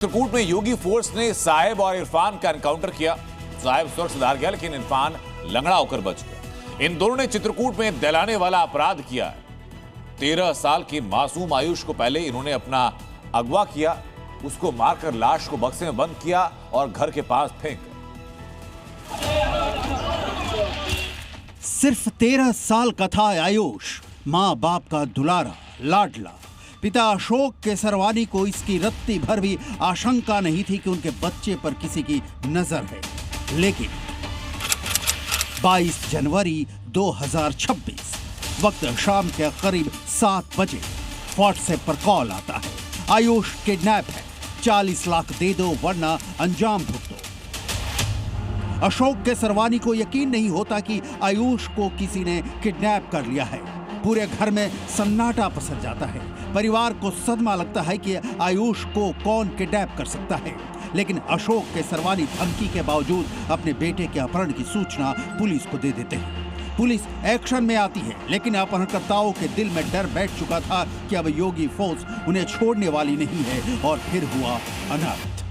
चित्रकूट में योगी फोर्स ने साहिब और इरफान का एनकाउंटर किया। साहिब सुरक्षाधार गया, लेकिन इरफान लंगड़ा होकर बच गया। इन दोनों ने चित्रकूट में दहलाने वाला अपराध किया है। 13 साल की मासूम आयुष को पहले इन्होंने अपना अगवा किया, उसको मारकर लाश को बक्से में बंद किया और घर के पास फेंक दिया। सिर्फ 13 साल का था आयुष, मां बाप का दुलारा लाडला। पिता अशोक केसरवानी को इसकी रत्ती भर भी आशंका नहीं थी कि उनके बच्चे पर किसी की नजर है। लेकिन 22 जनवरी 2026 वक्त शाम के करीब 7 बजे व्हाट्सएप पर कॉल आता है, आयुष किडनैप है, 40 लाख दे दो वरना अंजाम भुगतो। अशोक केसरवानी को यकीन नहीं होता कि आयुष को किसी ने किडनैप कर लिया है। पूरे घर में सन्नाटा पसर जाता है। परिवार को सदमा लगता है कि आयुष को कौन किडनैप कर सकता है। लेकिन अशोक केसरवानी धमकी के बावजूद अपने बेटे के अपहरण की सूचना पुलिस को दे देते हैं। पुलिस एक्शन में आती है, लेकिन अपहरणकर्ताओं के दिल में डर बैठ चुका था कि अब योगी फोर्स उन्हें छोड़ने वाली नहीं है। और फिर हुआ अनर्थ।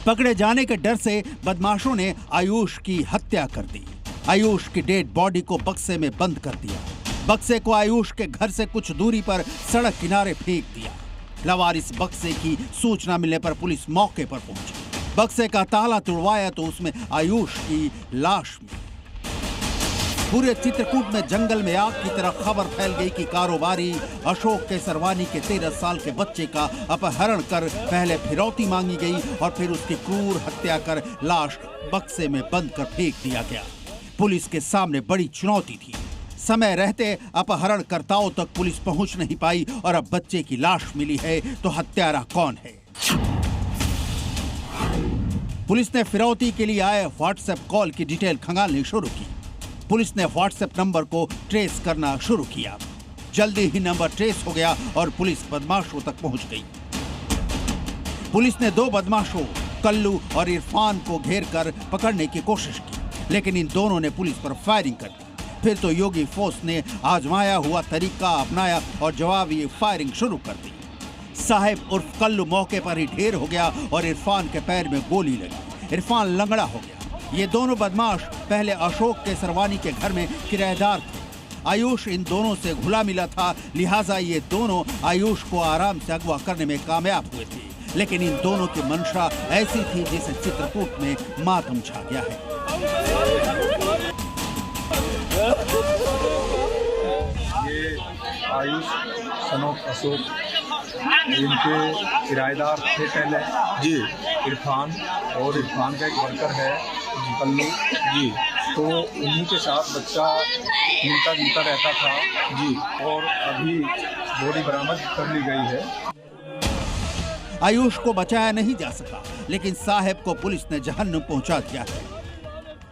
पकड़े जाने के डर से बदमाशों ने आयुष की हत्या कर दी। आयुष की डेड बॉडी को बक्से में बंद कर दिया। बक्से को आयुष के घर से कुछ दूरी पर सड़क किनारे फेंक दिया। लावारिस बक्से की सूचना मिलने पर पुलिस मौके पर पहुंची। बक्से का ताला तुड़वाया तो उसमें आयुष की लाश मिली। पूरे चित्रकूट में जंगल में आग की तरह खबर फैल गई कि कारोबारी अशोक केसरवानी के 13 साल के बच्चे का अपहरण कर पहले फिरौती मांगी गई और फिर उसकी क्रूर हत्या कर लाश बक्से में बंद कर फेंक दिया गया। पुलिस के सामने बड़ी चुनौती थी। समय रहते अपहरणकर्ताओं तक पुलिस पहुंच नहीं पाई और अब बच्चे की लाश मिली है तो हत्यारा कौन है? पुलिस ने फिरौती के लिए आए व्हाट्सएप कॉल की डिटेल खंगालनी शुरू की। पुलिस ने व्हाट्सएप नंबर को ट्रेस करना शुरू किया। जल्दी ही नंबर ट्रेस हो गया और पुलिस बदमाशों तक पहुंच गई। पुलिस ने 2 बदमाशों कल्लू और इरफान को घेर कर पकड़ने की कोशिश की, लेकिन इन दोनों ने पुलिस पर फायरिंग कर दी। फिर तो योगी फोर्स ने आजमाया हुआ तरीका अपनाया और जवाबी फायरिंग शुरू कर दी। साहिब उर्फ कल्लू मौके पर ही ढेर हो गया और इरफान के पैर में गोली लगी। इरफान लंगड़ा हो गया। ये दोनों बदमाश पहले अशोक केसरवानी के घर में किराएदार थे। आयुष इन दोनों से घुला मिला था, लिहाजा ये दोनों आयुष को आराम से अगवा करने में कामयाब हुए थे। लेकिन इन दोनों की मंशा ऐसी थी जिसे चित्रकूट में मातम छा गया है। ये आयुष सनोफ अशोक इनके किराएदार थे पहले जी, इरफान और इरफान का एक वर्कर है कल्लू जी, तो उन्हीं के साथ बच्चा मिलता जुलता रहता था जी। और अभी बॉडी बरामद कर ली गई है। आयुष को बचाया नहीं जा सका, लेकिन साहिब को पुलिस ने जहन्नुम पहुंचा दिया है।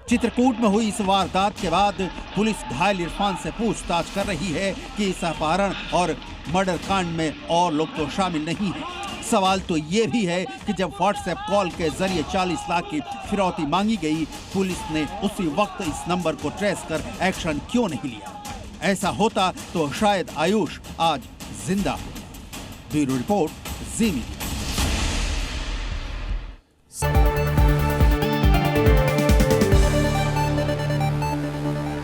चित्रकूट में हुई इस वारदात के बाद पुलिस घायल इरफान से पूछताछ कर रही है कि इस अपहरण और मर्डर कांड में और लोग तो शामिल नहीं हैं। सवाल तो ये भी है कि जब व्हाट्सएप कॉल के जरिए 40 लाख की फिरौती मांगी गई, पुलिस ने उसी वक्त इस नंबर को ट्रेस कर एक्शन क्यों नहीं लिया? ऐसा होता तो शायद आयुष आज जिंदा होता। ब्यूरो रिपोर्ट, जी मीडिया।